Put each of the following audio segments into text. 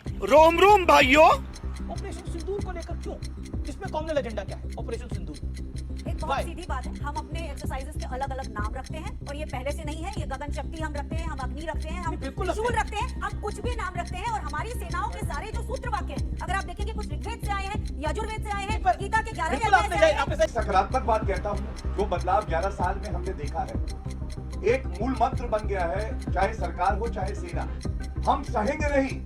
रोम रोम भाइयों। ऑपरेशन सिंदूर को लेकर क्यों? इसमें कॉमनल एजेंडा क्या है? ऑपरेशन सिंदूर एक बहुत सीधी बात है, हम अपने एक्सरसाइजेस के अलग अलग नाम रखते हैं और ये पहले से नहीं है। ये गगन शक्ति हम रखते हैं, हम अग्नि रखते हैं, हम त्रिशूल रखते हैं, हम कुछ भी नाम रखते हैं। और हमारी सेनाओं के सारे जो सूत्र वाक्य हैं, अगर आप देखेंगे कुछ ऋग्वेद से आए हैं, यजुर्वेद से आए हैं, गीता के 11 अध्याय से आए हैं। सकारात्मक बात कहता हूँ, जो बदलाव 11 साल में हमने देखा है, एक मूल मंत्र बन गया है, चाहे सरकार हो चाहे सेना, हम सहेंगे नहीं,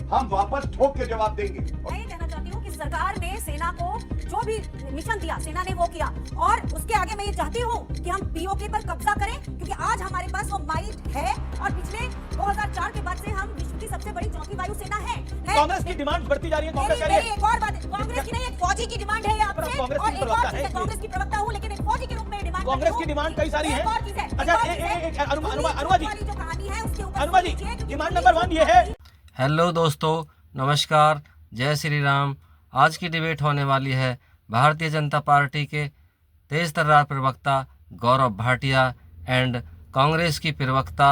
हम वापस ठोक के जवाब देंगे। मैं ये कहना चाहती हूँ कि सरकार ने सेना को जो भी मिशन दिया, सेना ने वो किया। और उसके आगे मैं ये चाहती हूँ कि हम पीओके पर कब्जा करें, क्योंकि आज हमारे पास वो माइट है और पिछले 2004 के बाद से हम विश्व की सबसे बड़ी चौथी वायुसेना है। कांग्रेस की डिमांड बढ़ती जा रही है। कांग्रेस मेरी एक और बात है, कांग्रेस की नहीं, एक फौजी की डिमांड है आपसे। और एक और चीज है, कांग्रेस की प्रवक्ता हूँ लेकिन एक फौजी के रूप में डिमांड। कांग्रेस की डिमांड कई सारी है। अच्छा, अनुमा जी, जो कहानी है उसके ऊपर अनुमा जी, डिमांड नंबर 1 ये है। हेलो दोस्तों, नमस्कार, जय श्री राम। आज की डिबेट होने वाली है भारतीय जनता पार्टी के तेज तर्रार प्रवक्ता गौरव भाटिया एंड कांग्रेस की प्रवक्ता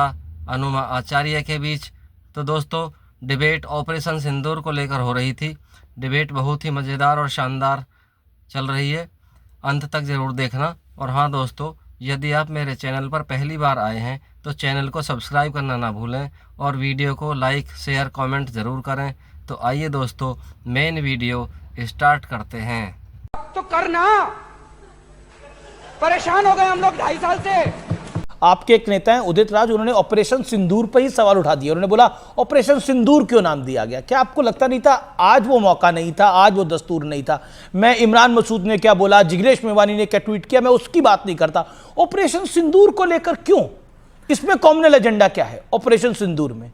अनुमा आचार्य के बीच। तो दोस्तों, डिबेट ऑपरेशन सिंदूर को लेकर हो रही थी। डिबेट बहुत ही मज़ेदार और शानदार चल रही है, अंत तक ज़रूर देखना। और हाँ दोस्तों, यदि आप मेरे चैनल पर पहली बार आए हैं तो चैनल को सब्सक्राइब करना ना भूलें और वीडियो को लाइक शेयर कमेंट ज़रूर करें। तो आइए दोस्तों, मेन वीडियो स्टार्ट करते हैं। तो करना, परेशान हो गए हम लोग 2.5 साल से। आपके एक नेता हैं उदित राज, उन्होंने ऑपरेशन सिंदूर पर ही सवाल उठा दिया। उन्होंने बोला ऑपरेशन सिंदूर क्यों नाम दिया गया? क्या आपको लगता नहीं था आज वो मौका नहीं था, आज वो दस्तूर नहीं था? मैं इमरान मसूद ने क्या बोला, जिग्नेश मेवानी ने क्या ट्वीट किया, मैं उसकी बात नहीं करता। ऑपरेशन सिंदूर को लेकर क्यों? इसमें कॉमनल एजेंडा क्या है ऑपरेशन सिंदूर में?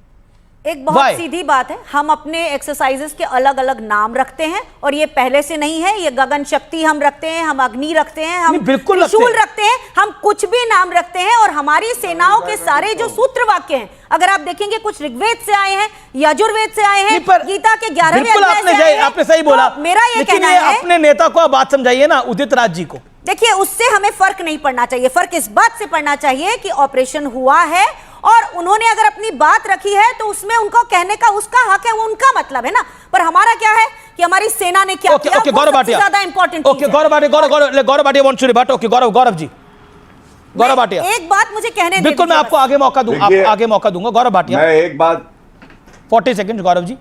एक बहुत सीधी बात है, हम अपने एक्सरसाइजेस के अलग अलग नाम रखते हैं और ये पहले से नहीं है। ये गगन शक्ति हम रखते हैं, हम अग्नि रखते हैं, हम त्रिशूल रखते हैं, हम कुछ भी नाम रखते हैं। और हमारी सेनाओं के सारे जो सूत्र वाक्य हैं, अगर आप देखेंगे कुछ ऋग्वेद से आए हैं, यजुर्वेद से आए हैं, गीता के 11वें अध्याय से आए हैं। आपने सही बोला। तो मेरा ये कहना है, अपने नेता को आप बात समझाइए ना, उदित राज जी को। देखिए, उससे हमें फर्क नहीं पड़ना चाहिए। फर्क इस बात से पड़ना चाहिए कि ऑपरेशन हुआ है और उन्होंने अगर अपनी बात रखी है तो उसमें उनको कहने का उसका हक है, वो उनका मतलब है ना। पर हमारा क्या है कि हमारी सेना ने क्या किया, गौरव भाटिया ज्यादा important. Gaurav Bhatia wants to rebut. Okay Gaurav ji, Gaurav Bhatia, एक बात मुझे कहने दीजिए। बिल्कुल, मैं आपको आगे मौका दूंगा, आगे मौका दूंगा। गौरव भाटिया, मैं एक बात 40 सेकंड। गौरव जी,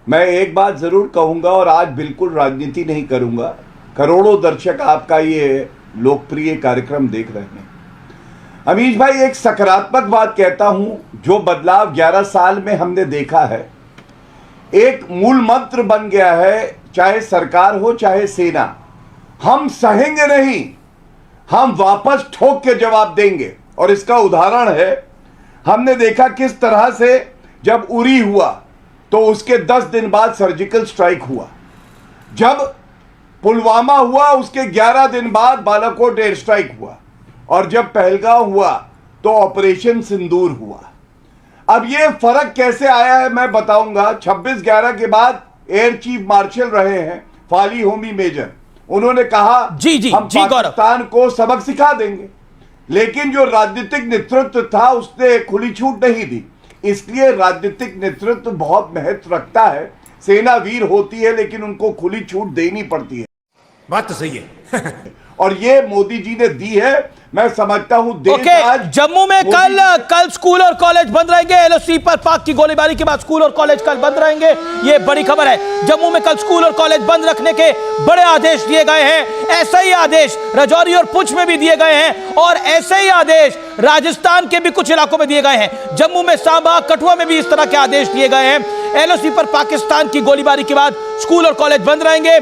मैं एक बात जरूर कहूंगा और आज बिल्कुल राजनीति नहीं करूंगा। करोड़ों दर्शक आपका ये लोकप्रिय कार्यक्रम देख रहे हैं। अमीश भाई, एक सकारात्मक बात कहता हूं, जो बदलाव 11 साल में हमने देखा है, एक मूल मंत्र बन गया है, चाहे सरकार हो चाहे सेना, हम सहेंगे नहीं, हम वापस ठोक के जवाब देंगे। और इसका उदाहरण है, हमने देखा किस तरह से जब उरी हुआ तो उसके 10 दिन बाद सर्जिकल स्ट्राइक हुआ, जब पुलवामा हुआ उसके 11 दिन बाद बालाकोट एयर स्ट्राइक हुआ, और जब पहलगाम हुआ तो ऑपरेशन सिंदूर हुआ। अब ये फर्क कैसे आया है मैं बताऊंगा। 26/11 के बाद एयर चीफ मार्शल रहे हैं फाली होमी मेजर, उन्होंने कहा हम पाकिस्तान को सबक सिखा देंगे। लेकिन जो राजनीतिक नेतृत्व था उसने खुली छूट नहीं दी। इसलिए राजनीतिक नेतृत्व बहुत महत्व रखता है। सेना वीर होती है लेकिन उनको खुली छूट देनी पड़ती है। बात तो सही है। और ये मोदी जी ने दी है। मैं समझता हूं देश आज जम्मू में कल स्कूल और कॉलेज बंद रहेंगे। एलओसी पर पाक की गोलीबारी के बाद स्कूल और कॉलेज कल बंद रहेंगे, ये बड़ी खबर है। जम्मू में कल स्कूल और कॉलेज बंद रखने के बड़े आदेश दिए गए हैं। ऐसे ही आदेश राजौरी और पुंछ में भी दिए गए हैं और ऐसे ही आदेश राजस्थान के भी कुछ इलाकों में दिए गए हैं। जम्मू में, सांबा, कठुआ में भी इस तरह के आदेश दिए गए हैं। एलओसी पर पाकिस्तान की गोलीबारी के बाद स्कूल और कॉलेज बंद रहेंगे।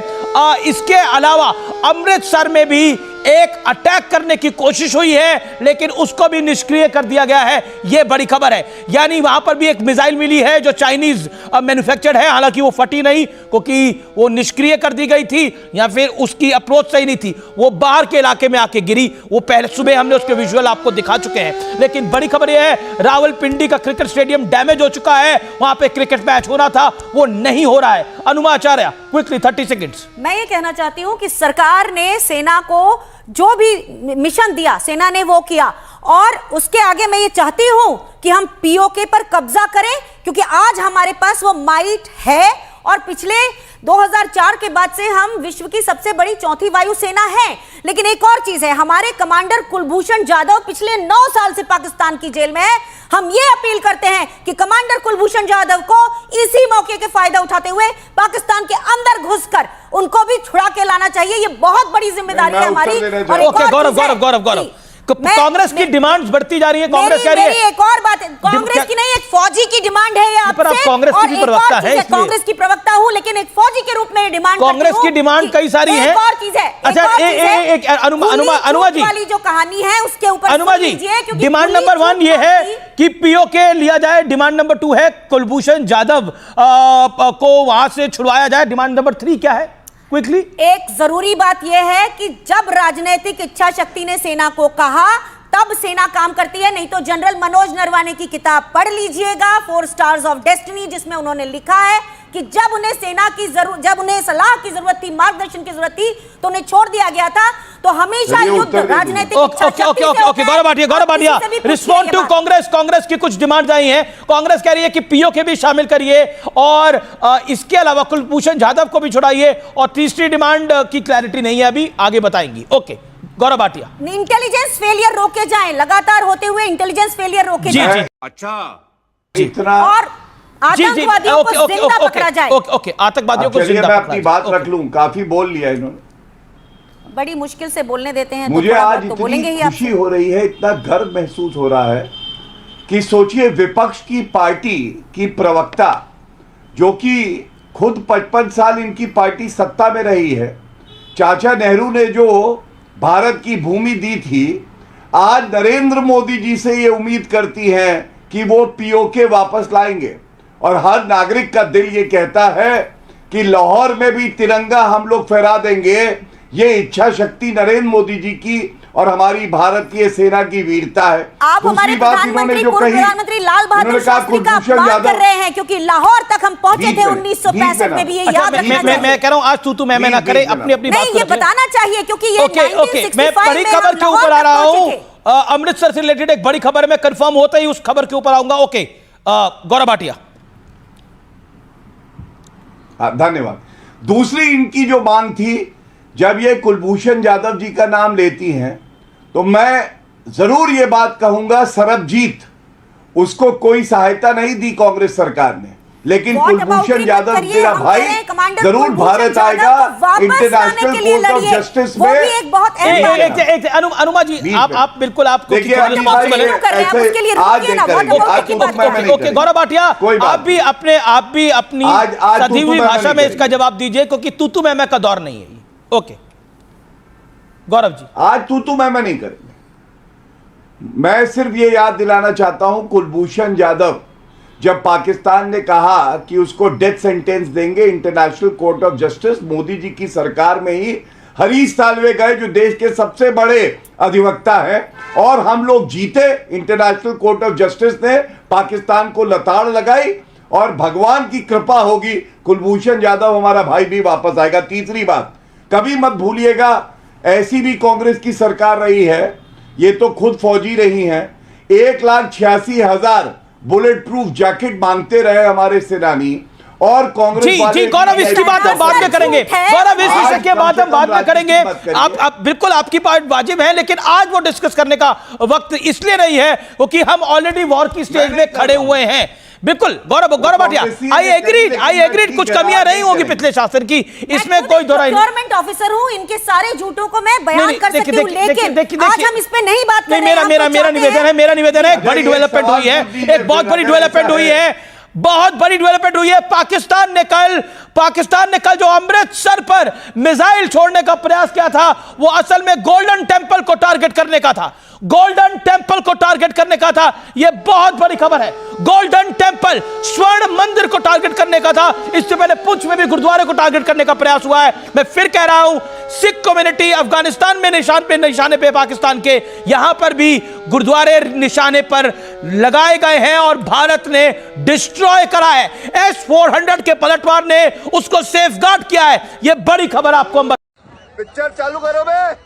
इसके अलावा अमृतसर में भी एक अटैक करने की कोशिश हुई है लेकिन उसको भी निष्क्रिय कर दिया गया है, यह बड़ी खबर है। यानी वहां पर भी एक मिसाइल मिली है जो चाइनीज मैन्युफैक्चर्ड है, हालांकि वो फटी नहीं क्योंकि वो निष्क्रिय कर दी गई थी या फिर उसकी अप्रोच सही नहीं थी, वो बाहर के इलाके में आके गिरी। वो पहले सुबह हमने उसके विजुअल आपको दिखा चुके हैं। लेकिन बड़ी खबर यह है, रावलपिंडी का क्रिकेट स्टेडियम डैमेज हो चुका है, वहां पे क्रिकेट मैच होना था वो नहीं हो रहा है। अनुमा आचार्य, क्विकली 30 सेकेंड्स। मैं ये कहना चाहती हूं कि सरकार ने सेना को जो भी मिशन दिया, सेना ने वो किया। और उसके आगे मैं ये चाहती हूं कि हम पीओके पर कब्जा करें, क्योंकि आज हमारे पास वो माइट है और पिछले 2004 के बाद से हम विश्व की सबसे बड़ी चौथी वायुसेना है। लेकिन एक और चीज है, हमारे कमांडर कुलभूषण जाधव पिछले 9 साल से पाकिस्तान की जेल में है। हम ये अपील करते हैं कि कमांडर कुलभूषण जाधव को इसी मौके के फायदा उठाते हुए पाकिस्तान के अंदर घुसकर उनको भी छुड़ा के लाना चाहिए। ये बहुत बड़ी जिम्मेदारी है हमारी। ओके गौरव कांग्रेस की डिमांड्स बढ़ती जा रही है। कांग्रेस कह रही है एक और बात है, कांग्रेस की नहीं, एक फौजी की डिमांड है ये आपसे। पर आप कांग्रेस की भी प्रवक्ता है, कांग्रेस की प्रवक्ता हूं, लेकिन एक फौजी के रूप में डिमांड कांग्रेस की डिमांड कई सारी है। एक और चीज है, अच्छा एक अनुमा जी वाली जो कहानी है उसके ऊपर अनुमा जी, डिमांड नंबर 1 ये है कि पीओके लिया जाए, डिमांड नंबर 2 है कुलभूषण जाधव को वहां से छुड़वाया जाए, डिमांड नंबर 3 क्या है क्विकली? एक जरूरी बात यह है कि जब राजनीतिक इच्छा शक्ति ने सेना को कहा तब सेना काम करती है। नहीं तो जनरल मनोज नरवाने की किताब पढ़ लीजिएगा, 4 स्टार्स ऑफ डेस्टिनी, जिसमें उन्होंने लिखा है कि जब उन्हें सेना की जरूरत, जब उन्हें सलाह की जरूरत थी, मार्गदर्शन की जरूरत थी, तो उन्हें छोड़ दिया गया था। तो हमेशा युद्ध राजनीतिक इच्छा शक्ति से होता है। गौरव भाटिया रिस्पॉन्ड टू कांग्रेस की कुछ डिमांड आई हैं। कांग्रेस कह रही है कि पीओके भी शामिल करिए और इसके अलावा कुलभूषण जाधव को भी छुड़ाइए, और तीसरी डिमांड की क्लैरिटी नहीं है, अभी आगे बताएंगी। Okay Gaurav Bhatia, intelligence failure रोके जाएं, लगातार होते हुए इंटेलिजेंस फेलियर रोके जाएं। अच्छा इतना और आतंकवादियों को जिंदा पकड़ा जाए। ओके आतंकवादियों को जिंदा मैं अपनी बात रख लूं, काफी बोल लिया इन्होंने, बड़ी मुश्किल से बोलने देते हैं। मुझे आज इतनी खुशी हो रही है, इतना गर्व महसूस हो रहा है कि सोचिए विपक्ष की पार्टी की प्रवक्ता जो कि खुद 55 साल इनकी पार्टी सत्ता में रही है, चाचा नेहरू ने जो भारत की भूमि दी थी, आज नरेंद्र मोदी जी से ये उम्मीद करती हैं कि वो पीओके वापस लाएंगे। और हर नागरिक का दिल ये कहता है कि लाहौर में भी तिरंगा हम लोग फहरा देंगे। ये इच्छा शक्ति नरेंद्र मोदी जी की और हमारी भारतीय सेना की वीरता है। आप हमारे प्रधानमंत्री प्रधानमंत्री लाल बहादुर शास्त्री का अपमान कर रहे हैं, क्योंकि लाहौर तक हम पहुंचे थे 1965 में भी। ये याद रखना चाहिए। मैं कह रहा हूं आज तू मैं ना करे, अपनी अपनी बात ये बताना चाहिए, क्योंकि ये मैं बड़ी खबर के ऊपर आ रहा हूं। अमृतसर से रिलेटेड एक बड़ी खबर में कंफर्म होता ही उस खबर के ऊपर आऊंगा। ओके गौरव भाटिया, धन्यवाद। दूसरी इनकी जो मांग थी, जब ये कुलभूषण जाधव जी का नाम लेती हैं तो मैं जरूर ये बात कहूंगा, सरबजीत उसको कोई सहायता नहीं दी कांग्रेस सरकार ने, लेकिन कुलभूषण जाधव तेरा भाई जरूर भारत आएगा इंटरनेशनल कोर्ट ऑफ जस्टिस में। अनुमा जी आप बिल्कुल आप गौरव भाटिया आप भी अपनी सधी हुई भाषा में इसका जवाब दीजिए, क्योंकि तू मैं का दौर नहीं है। ओके गौरव जी, आज तू मैं नहीं करेंगे। मैं सिर्फ ये याद दिलाना चाहता हूं, कुलभूषण जाधव जब पाकिस्तान ने कहा कि उसको डेथ सेंटेंस देंगे International Court of Justice, Modi ji की सरकार में ही हरीश साल्वे गए जो देश के सबसे बड़े अधिवक्ता हैं, और हम लोग जीते। इंटरनेशनल कोर्ट ऑफ जस्टिस ने पाकिस्तान को लताड़ लगाई और भगवान की कृपा होगी, कुलभूषण जाधव हमारा भाई भी वापस आएगा। तीसरी बात, कभी मत भूलिएगा, ऐसी भी कांग्रेस की सरकार रही है, ये तो खुद फौजी रही हैं, 1,86,000 बुलेट प्रूफ जैकेट मांगते रहे हमारे सेनानी, और कांग्रेस जी गौरव इसकी बात हम बाद में करेंगे। गौरव इस विषय के बाद हम बाद में करेंगे। आप बिल्कुल आपकी बात वाजिब है, लेकिन आज वो डिस्कस करने का वक्त इसलिए नहीं है क्योंकि हम ऑलरेडी वॉर की स्टेज में खड़े हुए हैं। बिल्कुल गौरव भाटिया, आई एग्रीड कुछ कमियां रही होगी पिछले शासन की, इसमें कोई दो राय नहीं। गवर्नमेंट ऑफिसर हूं, इनके सारे झूठों को मैं बयान कर सकती हूं, लेकिन आज हम इस पे नहीं बात कर रहे हैं। मेरा निवेदन है, एक बड़ी डेवलपमेंट हुई है, एक बहुत बड़ी डेवलपमेंट हुई है, बहुत बड़ी डेवलपमेंट हुई है। पाकिस्तान ने कल जो अमृतसर पर मिसाइल छोड़ने का प्रयास किया था, वो असल में गोल्डन टेंपल को टारगेट करने का था। गोल्डन टेंपल को टारगेट करने का था, यह बहुत बड़ी खबर है। गोल्डन टेंपल, स्वर्ण मंदिर को टारगेट करने का था। इससे पहले पुंछ में भी गुरुद्वारे को टारगेट करने का प्रयास हुआ है। मैं फिर कह रहा हूं, सिख कम्युनिटी अफगानिस्तान में निशाने पे पाकिस्तान के, यहां पर भी गुरुद्वारे निशाने पर लगाए गए हैं और भारत ने डिस्ट्रॉय करा है। S-400 के पलटवार ने उसको सेफगार्ड किया है। यह बड़ी खबर आपको हम पिक्चर चालू करो बे।